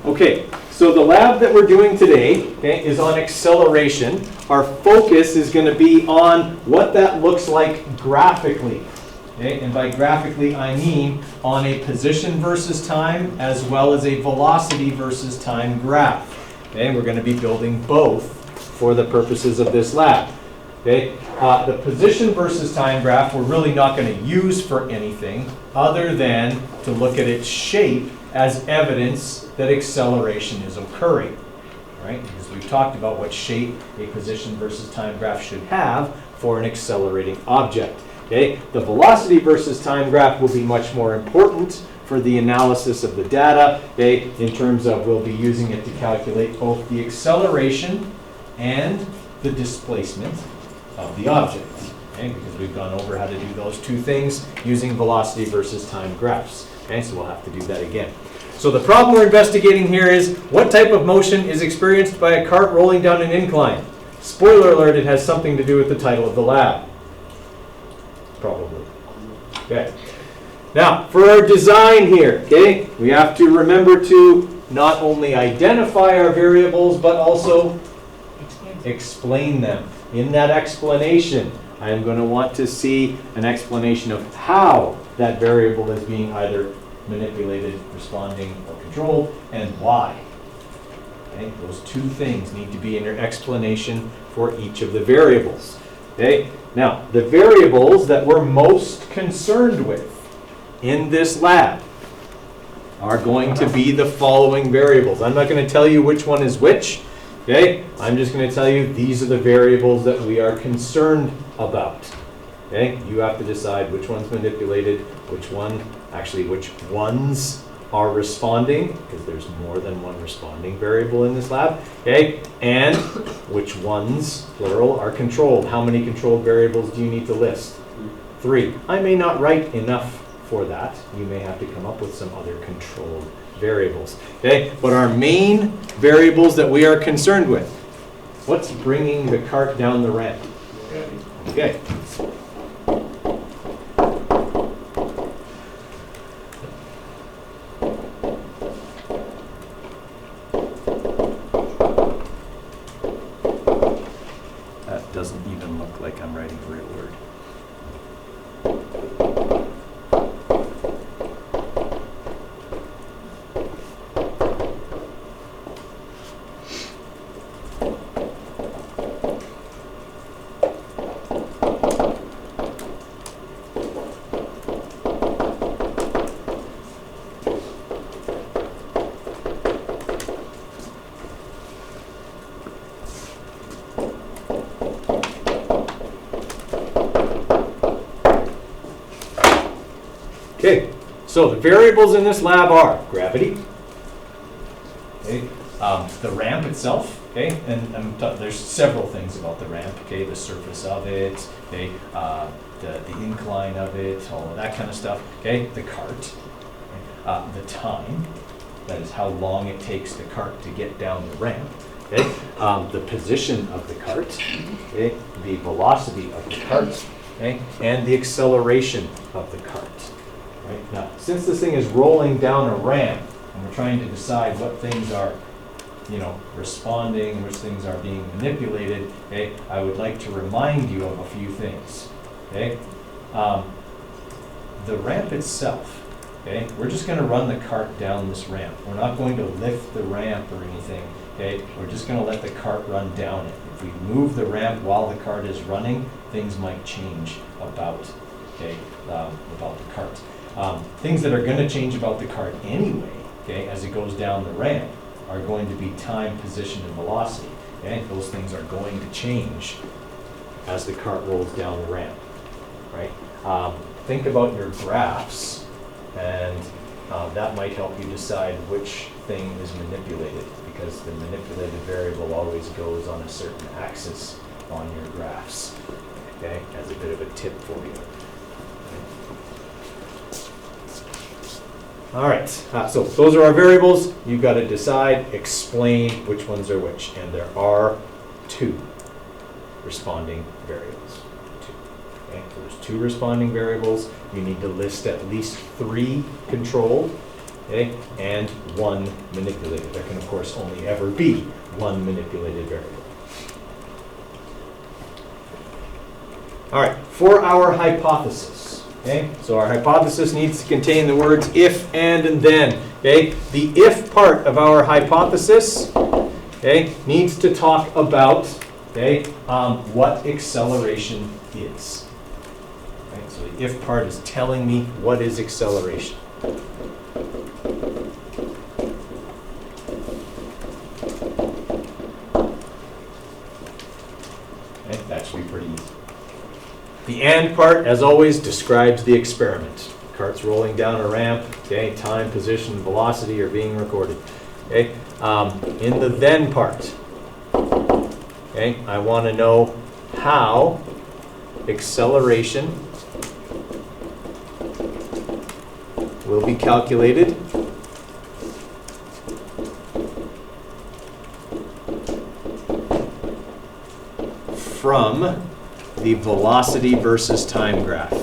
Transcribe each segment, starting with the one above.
Okay, so the lab that we're doing today, okay, is on acceleration. Our focus is going to be on what that looks like graphically. Okay, and by graphically, I mean on a position versus time as well as a velocity versus time graph. Okay, we're going to be building both for the purposes of this lab. Okay, the position versus time graph we're really not going to use for anything other than to look at its shape as evidence that acceleration is occurring. Right? Because we've talked about what shape a position versus time graph should have for an accelerating object. Okay? The velocity versus time graph will be much more important for the analysis of the data, okay, in terms of we'll be using it to calculate both the acceleration and the displacement of the object. Okay? Because we've gone over how to do those two things using velocity versus time graphs. Okay? So we'll have to do that again. So the problem we're investigating here is what type of motion is experienced by a cart rolling down an incline? Spoiler alert, it has something to do with the title of the lab. Probably. Okay. Now, for our design here, okay, we have to remember to not only identify our variables, but also explain them. In that explanation, I am going to want to see an explanation of how that variable is being either manipulated, responding, or controlled, and why. Okay? Those two things need to be in your explanation for each of the variables. Okay? Now, the variables that we're most concerned with in this lab are going to be the following variables. I'm not going to tell you which one is which. Okay? I'm just going to tell you these are the variables that we are concerned about. Okay? You have to decide which one's manipulated, which ones are responding, because there's more than one responding variable in this lab, okay? And which ones, plural, are controlled. How many controlled variables do you need to list? 3. I may not write enough for that. You may have to come up with some other controlled variables, okay? But our main variables that we are concerned with, what's bringing the cart down the ramp? Okay. Doesn't even look like I'm writing a real word. Okay, so the variables in this lab are gravity, okay, the ramp itself, okay, and there's several things about the ramp, okay, the surface of it, okay, the incline of it, all of that kind of stuff, okay, the cart, okay, the time, that is how long it takes the cart to get down the ramp, okay, the position of the cart, okay, the velocity of the cart, okay, and the acceleration of the cart. Right? Now, since this thing is rolling down a ramp, and we're trying to decide what things are, responding, and which things are being manipulated, okay, I would like to remind you of a few things. Okay, the ramp itself. Okay, we're just going to run the cart down this ramp. We're not going to lift the ramp or anything. Okay, we're just going to let the cart run down it. If we move the ramp while the cart is running, things might change about the cart. Things that are going to change about the cart anyway, okay, as it goes down the ramp, are going to be time, position, and velocity. Okay, those things are going to change as the cart rolls down the ramp. Right? Think about your graphs, and that might help you decide which thing is manipulated, because the manipulated variable always goes on a certain axis on your graphs. Okay, as a bit of a tip for you. All right, so those are our variables. You've got to decide, explain which ones are which. And there are 2 responding variables. 2. Okay, so there's 2 responding variables. You need to list at least 3 controlled okay, and one manipulated. There can, of course, only ever be one manipulated variable. All right, for our hypothesis, okay, so our hypothesis needs to contain the words if, and then, okay. The if part of our hypothesis, okay, needs to talk about, okay, what acceleration is. Right, so the if part is telling me what is acceleration. Okay, that should be pretty easy. The and part, as always, describes the experiment. Cart's rolling down a ramp, okay, time, position, velocity are being recorded. Okay, in the then part, okay, I want to know how acceleration will be calculated from the velocity versus time graph.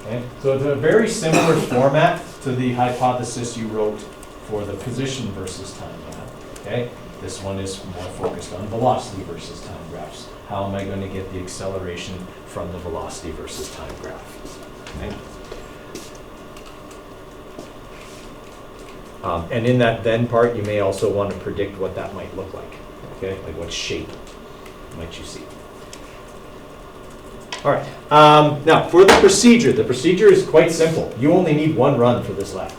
Okay, so it's a very similar format to the hypothesis you wrote for the position versus time graph. Okay, this one is more focused on velocity versus time graphs. How am I going to get the acceleration from the velocity versus time graph? Okay. And in that then part, you may also want to predict what that might look like. Okay, like what shape might you see? All right. Now, for the procedure is quite simple. You only need one run for this lab.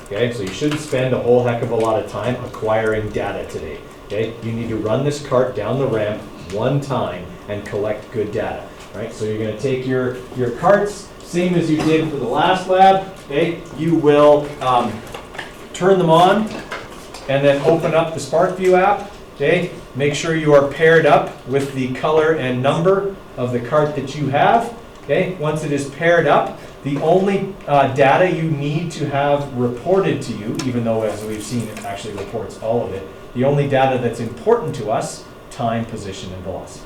Okay, so you shouldn't spend a whole heck of a lot of time acquiring data today. Okay, you need to run this cart down the ramp one time and collect good data. Right, so you're going to take your carts, same as you did for the last lab. Okay, you will turn them on and then open up the SparkView app. Okay, make sure you are paired up with the color and number of the cart that you have. Okay, once it is paired up, the only data you need to have reported to you, even though as we've seen it actually reports all of it, the only data that's important to us, time, position, and velocity.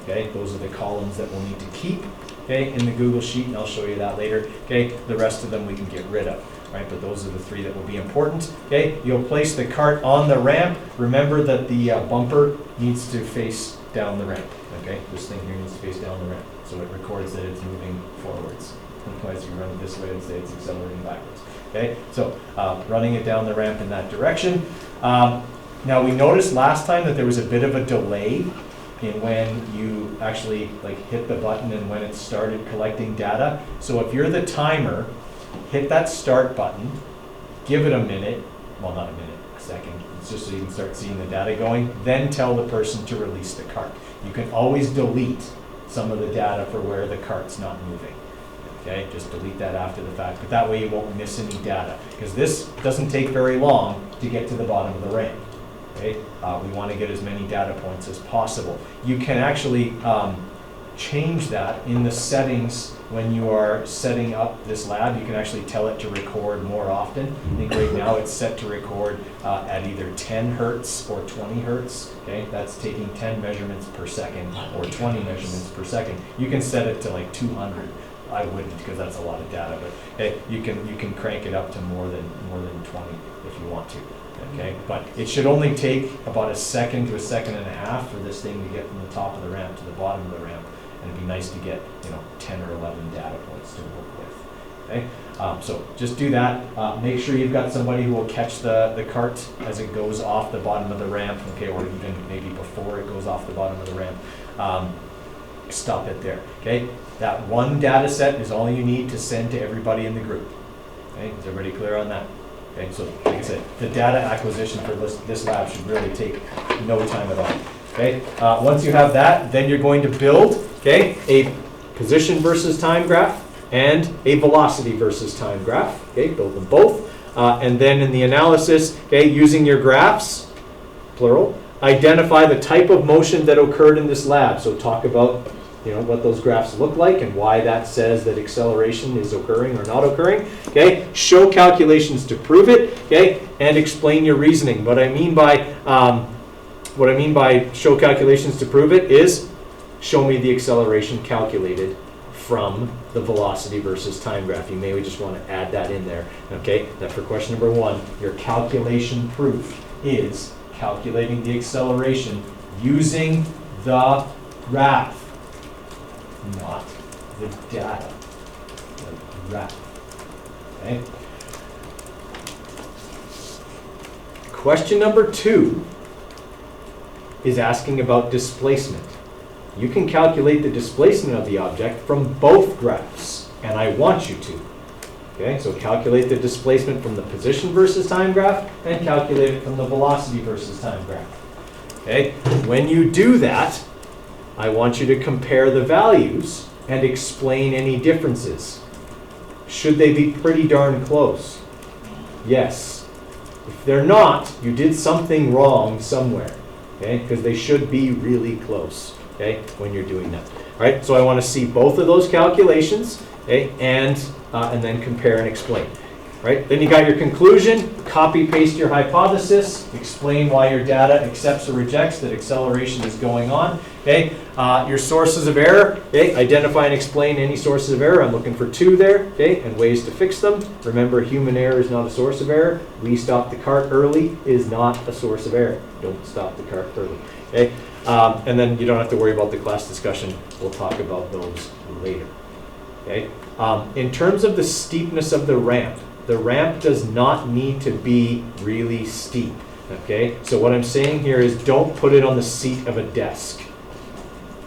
Okay, those are the columns that we'll need to keep, okay, in the Google Sheet, and I'll show you that later. Okay, the rest of them we can get rid of. Right, but those are the three that will be important. Okay, you'll place the cart on the ramp. Remember that the bumper needs to face down the ramp. Okay, this thing here needs to face down the ramp, so it records that it's moving forwards. Otherwise, you run it this way and say it's accelerating backwards. Okay, so running it down the ramp in that direction. Now we noticed last time that there was a bit of a delay in when you actually hit the button and when it started collecting data. So if you're the timer, hit that start button, give it a minute, well not a minute, a second, it's just so you can start seeing the data going, then tell the person to release the cart. You can always delete some of the data for where the cart's not moving. Okay, just delete that after the fact, but that way you won't miss any data, because this doesn't take very long to get to the bottom of the ramp. Okay, we want to get as many data points as possible. You can actually change that in the settings when you are setting up this lab. You can actually tell it to record more often. I think right now it's set to record at either 10 hertz or 20 hertz. Okay, that's taking 10 measurements per second or 20 measurements per second. You can set it to like 200. I wouldn't, because that's a lot of data, but hey, you can crank it up to more than 20 if you want to. Okay, but it should only take about a second to a second and a half for this thing to get from the top of the ramp to the bottom of the ramp. And it'd be nice to get 10 or 11 data points to work with. Okay, so just do that. Make sure you've got somebody who will catch the cart as it goes off the bottom of the ramp. Okay, or even maybe before it goes off the bottom of the ramp. Stop it there. Okay, that one data set is all you need to send to everybody in the group. Okay, is everybody clear on that? Okay, so like I said, the data acquisition for this lab should really take no time at all. Okay, once you have that, then you're going to build, okay, a position versus time graph and a velocity versus time graph. Okay, build them both. And then in the analysis, okay, using your graphs, plural, identify the type of motion that occurred in this lab. So talk about, what those graphs look like and why that says that acceleration is occurring or not occurring. Okay, show calculations to prove it. Okay, and explain your reasoning. What I mean by show calculations to prove it is show me the acceleration calculated from the velocity versus time graph. You may just want to add that in there. Okay, that for question number 1, your calculation proof is calculating the acceleration using the graph, not the data. The graph. Okay. Question number 2 is asking about displacement. You can calculate the displacement of the object from both graphs, and I want you to. Okay, so calculate the displacement from the position versus time graph and calculate it from the velocity versus time graph. Okay, when you do that, I want you to compare the values and explain any differences. Should they be pretty darn close? Yes. If they're not, you did something wrong somewhere. Okay, because they should be really close. Okay, when you're doing that. All right, so I want to see both of those calculations, okay, and then compare and explain. Right, then you got your conclusion, copy paste your hypothesis, explain why your data accepts or rejects that acceleration is going on. Okay, your sources of error, okay, identify and explain any sources of error. I'm looking for 2 there, okay, and ways to fix them. Remember, human error is not a source of error. We stopped the cart early is not a source of error. Don't stop the cart early. Okay, and then you don't have to worry about the class discussion. We'll talk about those later. Okay, in terms of the steepness of the ramp does not need to be really steep. Okay, so what I'm saying here is don't put it on the seat of a desk.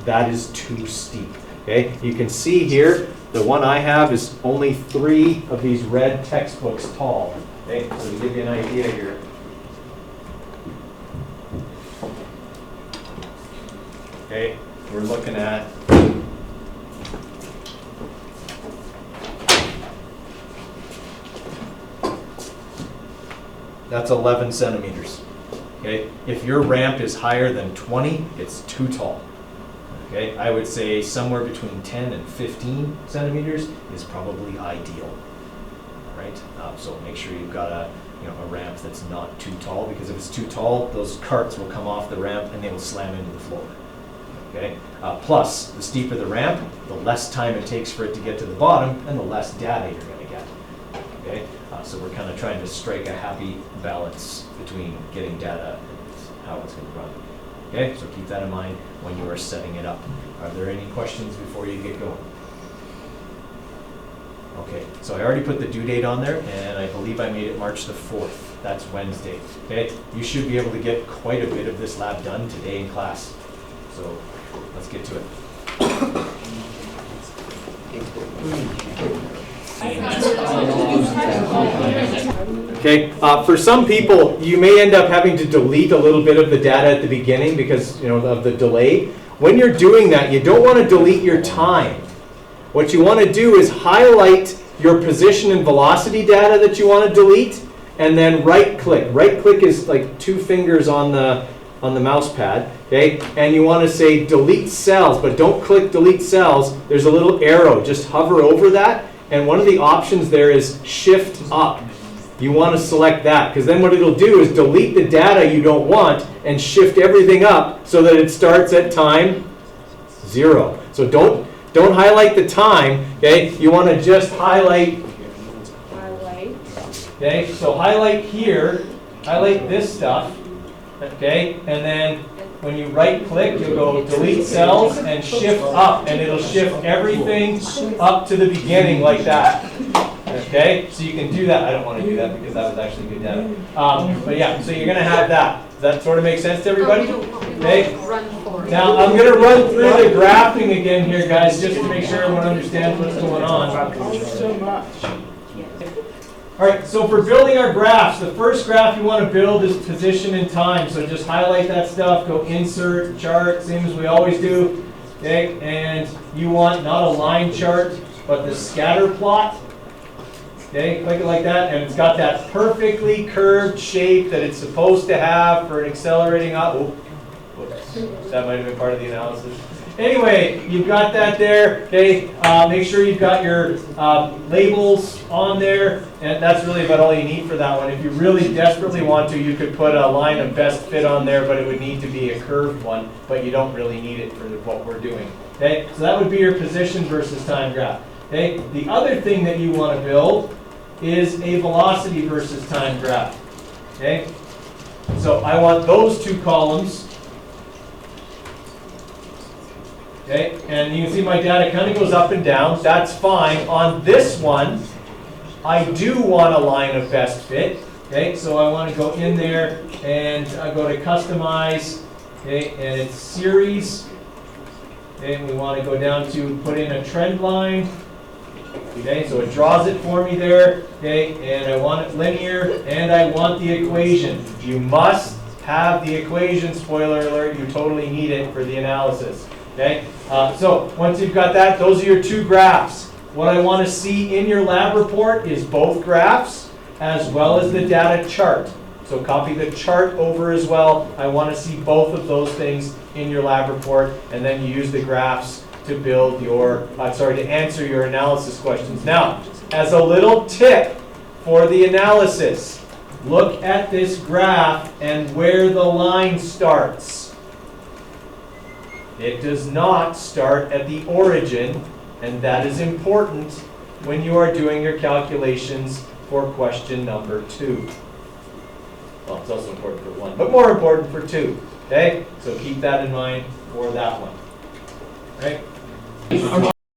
That is too steep. Okay, you can see here the one I have is only 3 of these red textbooks tall. Okay, so to give you an idea here. Okay, we're looking at that's 11 centimeters. Okay, if your ramp is higher than 20, it's too tall. Okay, I would say somewhere between 10 and 15 centimeters is probably ideal. Right, so make sure you've got a ramp that's not too tall, because if it's too tall, those carts will come off the ramp and they will slam into the floor. Okay, plus the steeper the ramp, the less time it takes for it to get to the bottom, and the less data you're going to get. Okay, so we're kind of trying to strike a happy balance between getting data and how it's going to run. Okay, so keep that in mind when you are setting it up. Are there any questions before you get going? Okay, so I already put the due date on there, and I believe I made it March the 4th. That's Wednesday. Okay, you should be able to get quite a bit of this lab done today in class. So let's get to it. Okay, for some people, you may end up having to delete a little bit of the data at the beginning because of the delay. When you're doing that, you don't want to delete your time. What you want to do is highlight your position and velocity data that you want to delete, and then right-click. Right-click is like 2 fingers on the mouse pad, okay? And you want to say delete cells, but don't click delete cells. There's a little arrow. Just hover over that, and one of the options there is shift up. You want to select that, because then what it'll do is delete the data you don't want and shift everything up so that it starts at time 0. So don't highlight the time, okay? You want to just highlight. Okay, so highlight here, highlight this stuff, okay? And then when you right click, you'll go delete cells and shift up, and it'll shift everything up to the beginning like that. Okay, so you can do that. I don't want to do that because that was actually good data. But yeah, so you're going to have that. Does that sort of make sense to everybody? Okay. Now I'm going to run through the graphing again here, guys, just to make sure everyone understands what's going on. All right, so for building our graphs, the first graph you want to build is position and time. So just highlight that stuff, go insert, chart, same as we always do. Okay, and you want not a line chart, but the scatter plot. Okay, click it like that, and it's got that perfectly curved shape that it's supposed to have for an accelerating up. Oops, that might have been part of the analysis. Anyway, you've got that there. Okay, make sure you've got your labels on there, and that's really about all you need for that one. If you really desperately want to, you could put a line of best fit on there, but it would need to be a curved one, but you don't really need it for what we're doing. Okay, so that would be your position versus time graph. Okay, the other thing that you want to build is a velocity versus time graph. Okay, so I want those two columns. Okay, and you can see my data kind of goes up and down. That's fine. On this one, I do want a line of best fit. Okay, so I want to go in there and I go to customize. Okay, and it's series. Okay, and we want to go down to put in a trend line. Okay, so it draws it for me there. Okay, and I want it linear, and I want the equation. You must have the equation. Spoiler alert, you totally need it for the analysis. Okay, so once you've got that, those are your two graphs. What I want to see in your lab report is both graphs as well as the data chart. So copy the chart over as well. I want to see both of those things in your lab report, and then you use the graphs to build your, to answer your analysis questions. Now, as a little tip for the analysis, look at this graph and where the line starts. It does not start at the origin, and that is important when you are doing your calculations for question number 2. Well, it's also important for 1, but more important for 2. Okay? So keep that in mind for that one. Okay?